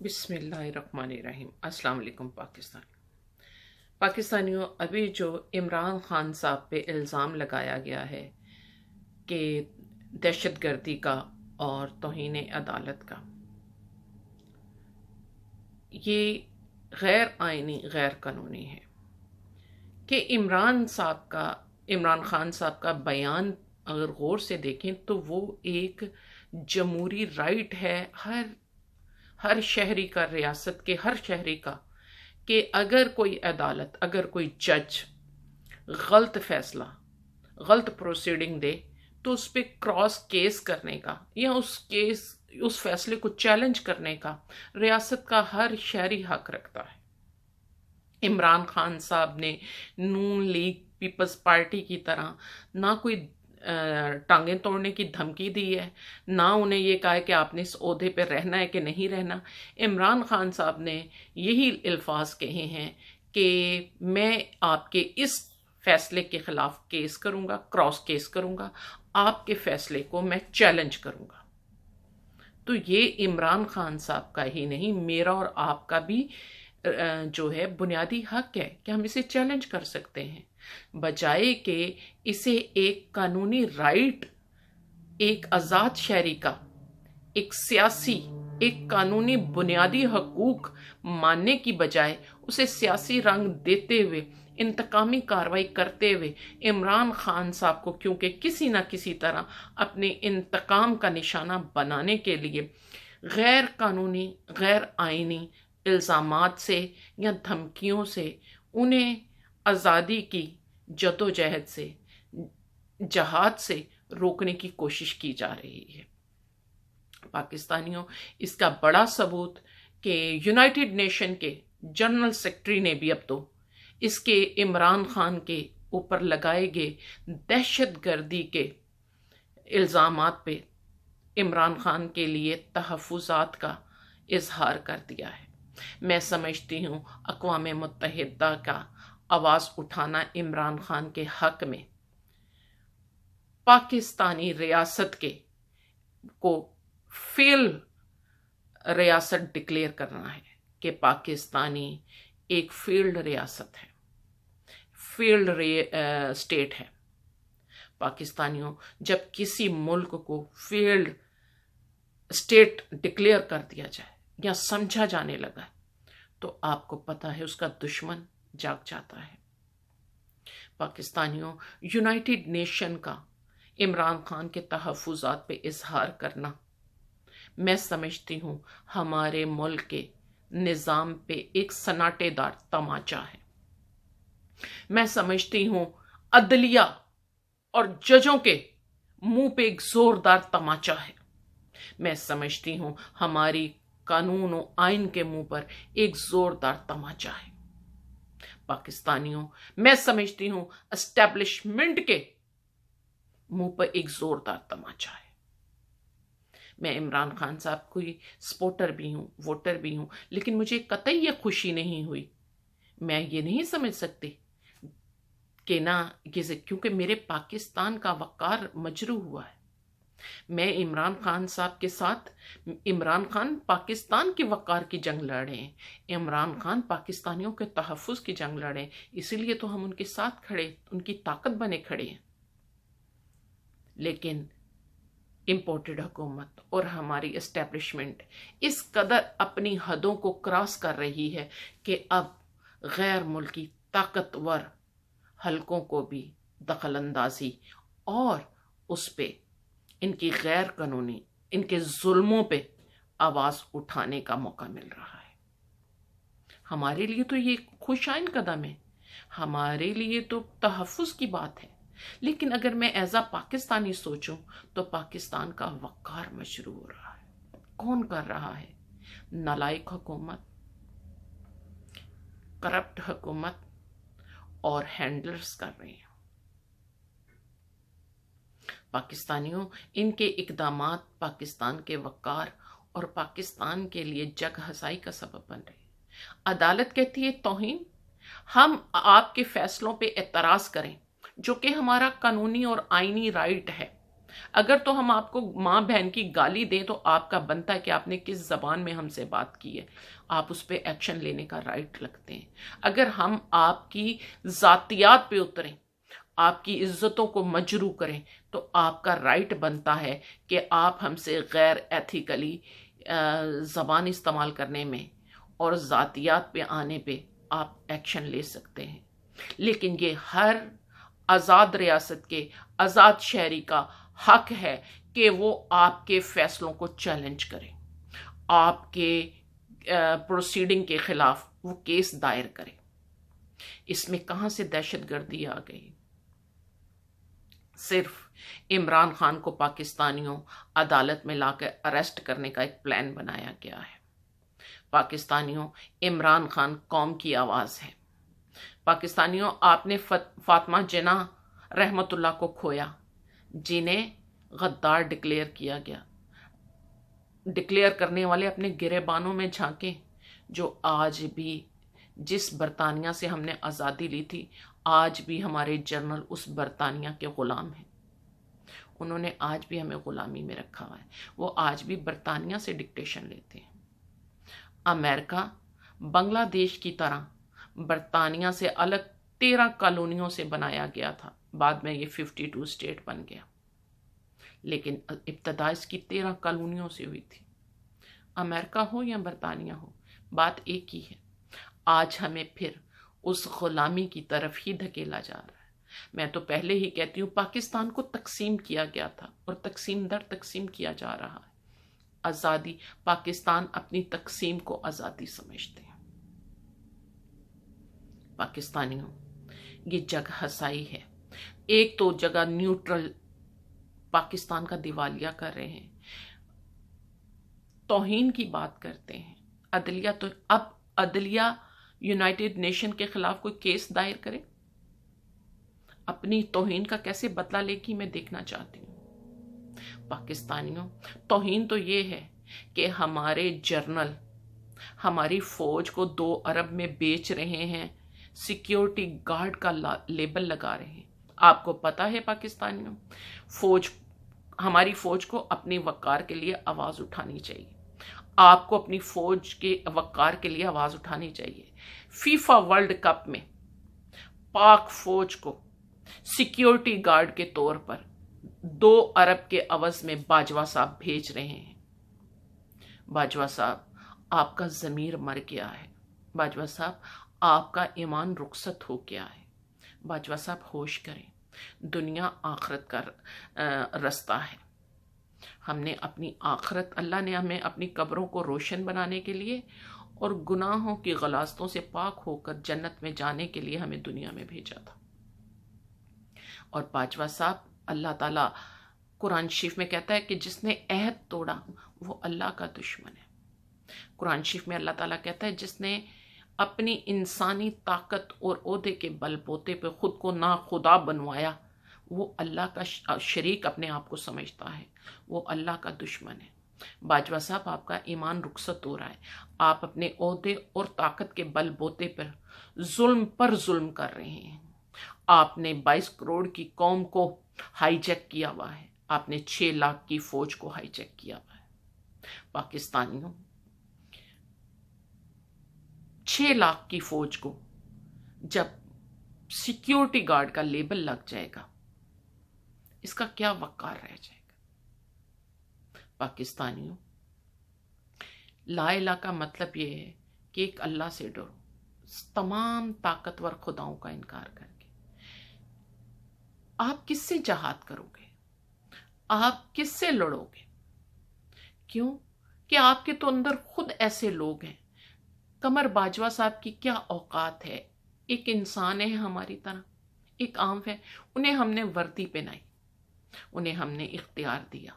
बिस्मिल्लाहिर्रहमानिर्रहीम। अस्सलाम वालेकुम पाकिस्तानियों, अभी जो इमरान खान साहब पे इल्ज़ाम लगाया गया है कि दहशतगर्दी का और तौहीन अदालत का, ये गैर आइनी गैर कानूनी है कि इमरान खान साहब का बयान अगर गौर से देखें तो वो एक जमहूरी राइट है हर शहरी का, रियासत के हर शहरी का, कि अगर कोई अदालत, अगर कोई जज गलत फैसला, गलत प्रोसीडिंग दे तो उस पर क्रॉस केस करने का या उस फैसले को चैलेंज करने का रियासत का हर शहरी हक रखता है। इमरान खान साहब ने नून लीग पीपल्स पार्टी की तरह ना कोई टांगें तोड़ने की धमकी दी है, ना उन्हें ये कहा है कि आपने इस ओहदे पर रहना है कि नहीं रहना। इमरान खान साहब ने यही अल्फाज कहे हैं कि मैं आपके इस फैसले के खिलाफ केस करूंगा, क्रॉस केस करूंगा, आपके फैसले को मैं चैलेंज करूंगा। तो ये इमरान खान साहब का ही नहीं, मेरा और आपका भी जो है बुनियादी हक है कि हम इसे चैलेंज कर सकते हैं, बजाय कि इसे एक कानूनी राइट, एक आज़ाद शहरी का, एक सियासी, एक कानूनी बुनियादी हकूक मानने की बजाय उसे सियासी रंग देते हुए, इंतकामी कार्रवाई करते हुए इमरान खान साहब को क्योंकि किसी ना किसी तरह अपने इंतकाम का निशाना बनाने के लिए गैर कानूनी, गैर आइनी इल्ज़ामात से या धमकियों से उन्हें आज़ादी की जदोजहद से, जहाद से रोकने की कोशिश की जा रही है। पाकिस्तानियों, इसका बड़ा सबूत कि यूनाइटेड नेशन के जनरल सेक्रेटरी ने भी अब तो इसके इमरान खान के ऊपर लगाए गए दहशतगर्दी के इल्ज़ामात पे इमरान खान के लिए तहफ़्फ़ुज़ात का इजहार कर दिया है। मैं समझती हूँ अक़वाम मुत्तहिदा का आवाज़ उठाना इमरान खान के हक में पाकिस्तानी रियासत को फेल रियासत डिक्लेयर करना है कि पाकिस्तानी एक फेल्ड रियासत है, फेल्ड स्टेट है। पाकिस्तानियों, जब किसी मुल्क को फेल्ड स्टेट डिक्लेयर कर दिया जाए या समझा जाने लगा तो आपको पता है उसका दुश्मन जाग जाता है। पाकिस्तानियों, यूनाइटेड नेशन का इमरान खान के तहफ़्फ़ुज़ात पे इजहार करना, मैं समझती हूँ हमारे मुल्क के निज़ाम पे एक सन्नाटेदार तमाचा है। मैं समझती हूँ अदलिया और जजों के मुंह पे एक जोरदार तमाचा है। मैं समझती हूँ हमारी कानून और आइन के मुंह पर एक जोरदार तमाचा है। पाकिस्तानियों, मैं समझती हूँ एस्टेब्लिशमेंट के मुंह पर एक जोरदार तमाचा है। मैं इमरान खान साहब की सपोर्टर भी हूँ, वोटर भी हूँ, लेकिन मुझे कतई ये खुशी नहीं हुई। मैं ये नहीं समझ सकती कि ना ये, क्योंकि मेरे पाकिस्तान का वक़ार मजरू हुआ है। मैं इमरान खान साहब के साथ, इमरान खान पाकिस्तान के वक़ार की जंग लड़े हैं, इमरान खान पाकिस्तानियों के तहफ़्फ़ुज़ की जंग लड़े, इसीलिए तो हम उनके साथ खड़े, उनकी ताकत बने खड़े हैं। लेकिन इम्पोर्टेड हुकूमत और हमारी एस्टेब्लिशमेंट इस कदर अपनी हदों को क्रॉस कर रही है कि अब गैर मुल्की ताकतवर हलकों को भी दखलंदाजी और उस पे इनकी गैर कानूनी, इनके जुल्मों पे आवाज़ उठाने का मौका मिल रहा है। हमारे लिए तो ये खुशाइन कदम है, हमारे लिए तो तहफ़्फ़ुज़ की बात है। लेकिन अगर मैं एज अ पाकिस्तानी सोचूं तो पाकिस्तान का वक़ार मशरू हो रहा है। कौन कर रहा है? नालायक हुकूमत, करप्ट हुकूमत और हैंडलर्स कर रहे हैं। पाकिस्तानियों, इनके इक़दामात पाकिस्तान के वक़ार और पाकिस्तान के लिए जग हसाई का सबब बन रहे हैं। अदालत कहती है तौहीन, हम आपके फैसलों पे एतराज़ करें जो कि हमारा कानूनी और आइनी राइट है, अगर तो हम आपको माँ बहन की गाली दें तो आपका बनता है कि आपने किस जबान में हमसे बात की है, आप उस पर एक्शन लेने का राइट रखते हैं। अगर हम आपकी जातियात पे उतरें, आपकी इज्जतों को मजरू करें, तो आपका राइट बनता है कि आप हमसे गैर एथिकली जबान इस्तेमाल करने में और जातियात पे आने पे आप एक्शन ले सकते हैं। लेकिन ये हर आज़ाद रियासत के आज़ाद शहरी का हक है कि वो आपके फैसलों को चैलेंज करें, आपके प्रोसीडिंग के खिलाफ वो केस दायर करें। इसमें कहां से दहशतगर्दी आ गई? सिर्फ इमरान खान को पाकिस्तानियों अदालत में लाकर अरेस्ट करने का एक प्लान बनाया गया है। पाकिस्तानियों, इमरान खान कौम की आवाज है। पाकिस्तानियों, आपने फातिमा जिन्ना रहमतुल्लाह को खोया, जिन्हें गद्दार डिक्लेयर किया गया। डिक्लेयर करने वाले अपने गिरेबानों में झांके, जो आज भी जिस बरतानिया से हमने आज़ादी ली थी, आज भी हमारे जनरल उस बरतानिया के गुलाम हैं। उन्होंने आज भी हमें गुलामी में रखा हुआ है। वो आज भी बरतानिया से डिक्टेशन लेते हैं। अमेरिका बांग्लादेश की तरह बरतानिया से अलग 13 कॉलोनियों से बनाया गया था। बाद में ये 52 स्टेट बन गया, लेकिन इब्तदा इसकी 13 कॉलोनियों से हुई थी। अमेरिका हो या बरतानिया हो, बात एक ही है। आज हमें फिर उस गुलामी की तरफ ही धकेला जा रहा है। मैं तो पहले ही कहती हूँ, पाकिस्तान को तकसीम किया गया था और तकसीम दर तकसीम किया जा रहा है। आज़ादी, पाकिस्तान अपनी तकसीम को आज़ादी समझते हैं। पाकिस्तानियों, ये जगह हसाई है। एक तो जगह न्यूट्रल पाकिस्तान का दिवालिया कर रहे हैं, तौहीन की बात करते हैं। अदलिया तो अब अदलिया यूनाइटेड नेशन के खिलाफ कोई केस दायर करे, अपनी तौहीन का कैसे बदला लेगी, मैं देखना चाहती हूँ। पाकिस्तानियों, तौहीन तो ये है कि हमारे जर्नल हमारी फौज को 2 अरब में बेच रहे हैं, सिक्योरिटी गार्ड का लेबल लगा रहे हैं। आपको पता है पाकिस्तानियों, हमारी फौज को अपने वक़ार के लिए आवाज उठानी चाहिए। आपको अपनी फौज के वक़ार के लिए आवाज उठानी चाहिए। फीफा वर्ल्ड कप में पाक फौज को सिक्योरिटी गार्ड के तौर पर 2 अरब के अवज में बाजवा साहब भेज रहे हैं। बाजवा साहब, आपका ज़मीर मर गया है। बाजवा साहब, आपका ईमान रुखसत हो गया है। बाजवा साहब, होश करें। दुनिया आखरत का रास्ता है। हमने अपनी आखरत, अल्लाह ने हमें अपनी कब्रों को रोशन बनाने के लिए और गुनाहों की गलास्तों से पाक होकर जन्नत में जाने के लिए हमें दुनिया में भेजा था। और बाजवा साहब, अल्लाह ताला कुरान शरीफ में कहता है कि जिसने अहद तोड़ा वो अल्लाह का दुश्मन है। कुरान शरीफ में अल्लाह ताला कहता है जिसने अपनी इंसानी ताकत और ओहदे के बलबूते पे खुद को ना खुदा बनवाया, वो अल्लाह का शरीक अपने आप को समझता है, वो अल्लाह का दुश्मन है। बाजवा साहब, आपका ईमान रुखसत हो रहा है। आप अपने ओहदे और ताकत के बलबूते पर जुल्म कर रहे हैं। आपने 22 करोड़ की कौम को हाईजैक किया हुआ है। आपने 6 लाख की फौज को हाईजैक किया हुआ है। पाकिस्तानियों, 6 लाख की फौज को जब सिक्योरिटी गार्ड का लेबल लग जाएगा, इसका क्या वक़ार रह जाएगा? पाकिस्तानियों, ला इलाहा का मतलब यह है कि एक अल्लाह से डरो, तमाम ताकतवर खुदाओं का इनकार करके। आप किससे जहाद करोगे? आप किससे लड़ोगे? क्यों कि आपके तो अंदर खुद ऐसे लोग हैं। कमर बाजवा साहब की क्या औकात है? एक इंसान है हमारी तरह, एक आम है। उन्हें हमने वर्दी पहनाई, उन्हें हमने इख्तियार दिया,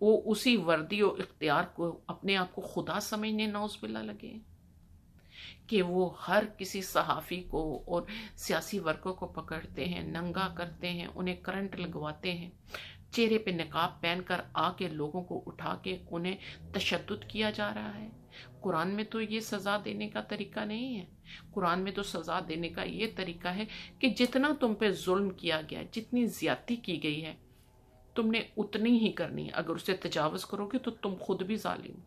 वो उसी वर्दी और इख्तियार को अपने आप को खुदा समझने नौज़बिल्ला लगे कि वो हर किसी सहाफ़ी को और सियासी वर्गों को पकड़ते हैं, नंगा करते हैं, उन्हें करंट लगवाते हैं, चेहरे पे निकाब पहनकर आके लोगों को उठा के उन्हें तशद्दुद किया जा रहा है। कुरान में तो ये सज़ा देने का तरीका नहीं है। कुरान में तो सज़ा देने का ये तरीका है कि जितना तुम पे जुल्म किया गया, जितनी ज़्यादती की गई है, तुमने उतनी ही करनी है। अगर उससे तजावज़ करोगे तो तुम खुद भी जालिम।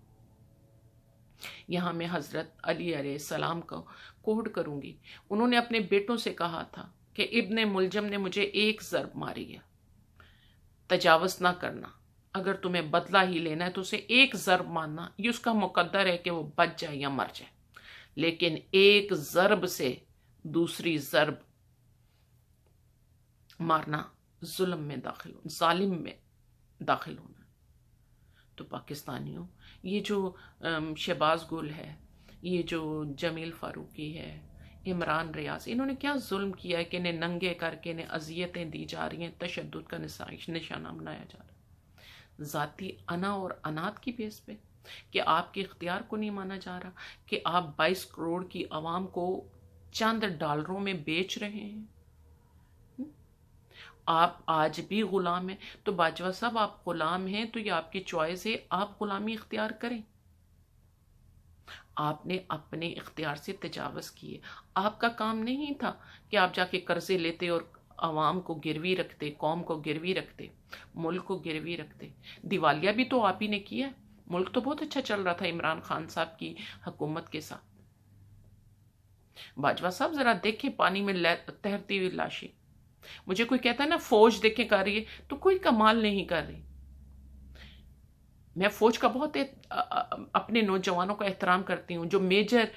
यहाँ मैं हज़रत अली अलैहिस्सलाम को कोड करूँगी। उन्होंने अपने बेटों से कहा था कि इब्ने मुलजम ने मुझे एक ज़रब मारी है, तजावज़ ना करना। अगर तुम्हें बदला ही लेना है तो उसे एक ज़रब मारना, ये उसका मुकद्दर है कि वो बच जाए या मर जाए। लेकिन एक ज़रब से दूसरी ज़रब मारना जुल्म में दाखिल हो, जालिम में दाखिल होना। तो पाकिस्तानियों, ये जो शहबाज गुल है, ये जो जमील फारूकी है, इमरान रियाज, इन्होंने क्या जुल्म किया है कि इन्हें नंगे करके इन्हें अजियतें दी जा रही हैं, तशद्दुद का निशाना बनाया जा रहा है ज़ाती अना और अनात की बेस पे, कि आपके इख्तियार को नहीं माना जा रहा, कि आप 22 करोड़ की आवाम को चंद डॉलरों में बेच रहे हैं। आप आज भी गुलाम हैं। तो बाजवा साहब, आप गुलाम हैं तो ये आपकी चॉइस है, आप गुलामी इख्तियार करें। आपने अपने इख्तियार से तजावज़ किए। आपका काम नहीं था कि आप जाके कर्जे लेते और आवाम को गिरवी रखते, कौम को गिरवी रखते, मुल्क को गिरवी रखते। दिवालिया भी तो आप ही ने किया। मुल्क तो बहुत अच्छा चल रहा था इमरान खान साहब की हुकूमत के साथ। बाजवा साहब, जरा देखें पानी में तैरती हुई लाशें। मुझे कोई कहता है ना फौज देखे कर रही है, तो कोई कमाल नहीं कर रही। मैं फौज का बहुत अपने नौजवानों का एहतराम करती हूँ, जो मेजर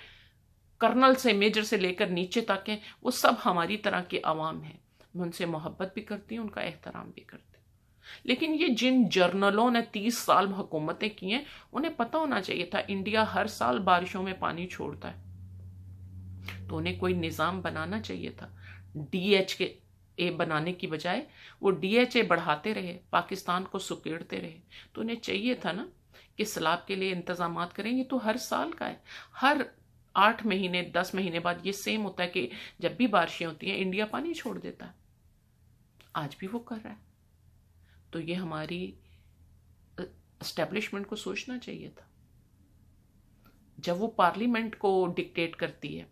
कर्नल से मेजर से लेकर नीचे तक हैं, वो सब हमारी तरह के अवाम हैं। मैं उनसे मोहब्बत भी करती हूँ, उनका एहतराम भी करती हूँ। लेकिन ये जिन जर्नलों ने 30 साल हुकूमतें की हैं, उन्हें पता होना चाहिए था इंडिया हर साल बारिशों में पानी छोड़ता है, तो उन्हें कोई निज़ाम बनाना चाहिए था। DHA बनाने की बजाय वो DHA बढ़ाते रहे, पाकिस्तान को सुकेड़ते रहे। तो उन्हें चाहिए था ना कि सैलाब के लिए इंतजाम करें। ये तो हर साल का है, हर 8 महीने 10 महीने बाद ये सेम होता है कि जब भी बारिशें होती हैं इंडिया पानी छोड़ देता है। आज भी वो कर रहा है। तो ये हमारी एस्टेब्लिशमेंट को सोचना चाहिए था। जब वो पार्लियामेंट को डिक्टेट करती है,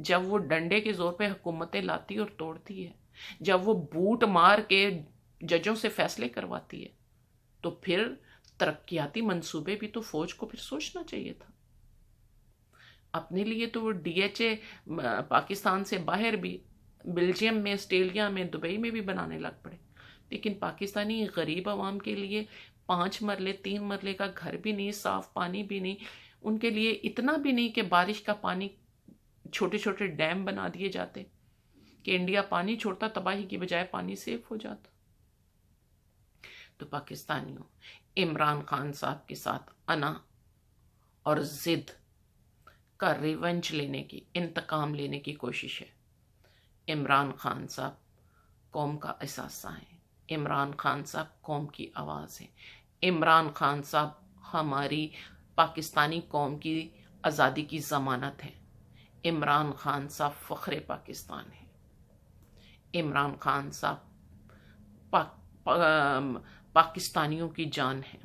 जब वो डंडे के जोर पे हुकूमतें लाती और तोड़ती है, जब वो बूट मार के जजों से फैसले करवाती है, तो फिर तरक्याती मंसूबे भी तो फौज को फिर सोचना चाहिए था। अपने लिए तो वो DHA पाकिस्तान से बाहर भी, बेल्जियम में, ऑस्ट्रेलिया में, दुबई में भी बनाने लग पड़े। लेकिन पाकिस्तानी गरीब आवाम के लिए 5 मरले 3 मरले का घर भी नहीं, साफ पानी भी नहीं, उनके लिए इतना भी नहीं कि बारिश का पानी, छोटे छोटे डैम बना दिए जाते कि इंडिया पानी छोड़ता, तबाही की बजाय पानी सेफ हो जाता। तो पाकिस्तानियों, इमरान खान साहब के साथ अना और जिद का रिवेंज लेने की, इंतकाम लेने की कोशिश है। इमरान खान साहब कौम का एहसास है, इमरान खान साहब कौम की आवाज़ है, इमरान खान साहब हमारी पाकिस्तानी कौम की आज़ादी की ज़मानत है, इमरान खान साहब फ़ख्र पाकिस्तान है। इमरान खान साहब पाकिस्तानियों की जान है।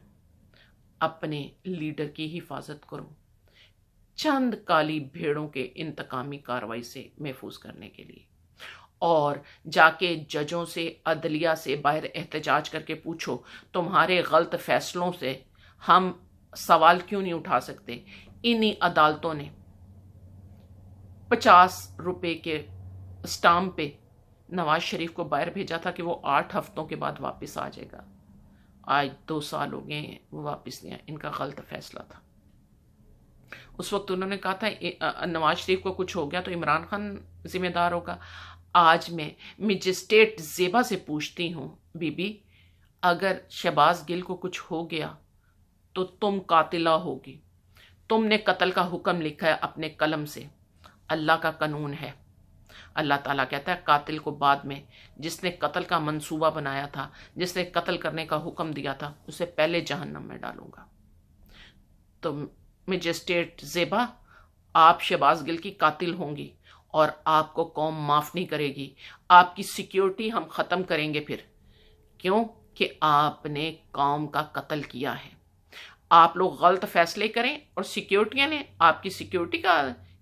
अपने लीडर की हिफाजत करो, चंद काली भेड़ों के इंतकामी कार्रवाई से महफूज करने के लिए। और जाके जजों से, अदलिया से बाहर एहतजाज करके पूछो, तुम्हारे गलत फैसलों से हम सवाल क्यों नहीं उठा सकते। इन्हीं अदालतों ने 50 रुपए के स्टाम्प पे नवाज शरीफ को बाहर भेजा था कि वो 8 हफ्तों के बाद वापस आ जाएगा। आज 2 साल हो गए वो वापस नहीं आया। इनका गलत फैसला था। उस वक्त उन्होंने कहा था नवाज शरीफ को कुछ हो गया तो इमरान खान जिम्मेदार होगा। आज मैं मजिस्ट्रेट ज़ेबा से पूछती हूँ, बीबी अगर शहबाज गिल को कुछ हो गया तो तुम कातिला होगी। तुमने कत्ल का हुक्म लिखा है अपने कलम से, अल्लाह का कानून है। अल्लाह ताला कहता है कातिल को बाद में, जिसने कत्ल का मंसूबा बनाया था, जिसने कत्ल करने का हुक्म दिया था, उसे पहले जहन्नम में डालूंगा। तो मजिस्ट्रेट ज़ेबा, आप शहबाज गिल की कातिल होंगी और आपको कौम माफ़ नहीं करेगी। आपकी सिक्योरिटी हम ख़त्म करेंगे फिर, क्यों कि आपने कौम का कत्ल किया है। आप लोग गलत फैसले करें और सिक्योरिटियाँ ने आपकी सिक्योरिटी का,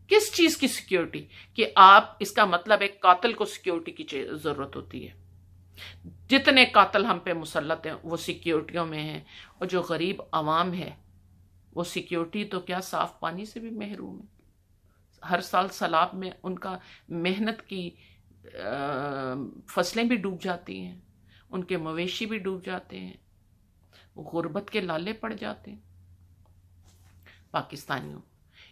किस चीज़ की सिक्योरिटी, कि आप, इसका मतलब एक कातिल को सिक्योरिटी की ज़रूरत होती है। जितने कातिल हम पे मुसल्लत हैं वो सिक्योरिटियों में हैं, और जो गरीब आवाम है वो सिक्योरिटी तो क्या साफ पानी से भी महरूम है। हर साल सैलाब में उनका मेहनत की फसलें भी डूब जाती हैं, उनके मवेशी भी डूब जाते हैं, वो गुर्बत के लाले पड़ जाते हैं। पाकिस्तानियों,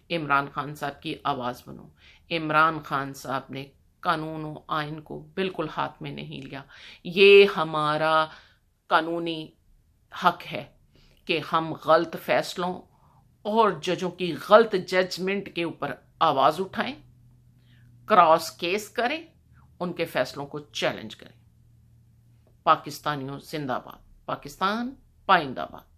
इमरान खान साहब की आवाज़ बनो। इमरान खान साहब ने कानून और आइन को बिल्कुल हाथ में नहीं लिया। ये हमारा कानूनी हक है कि हम गलत फैसलों और जजों की गलत जजमेंट के ऊपर आवाज़ उठाएं, क्रॉस केस करें, उनके फैसलों को चैलेंज करें। पाकिस्तानियों जिंदाबाद, पाकिस्तान पाइंदाबाद।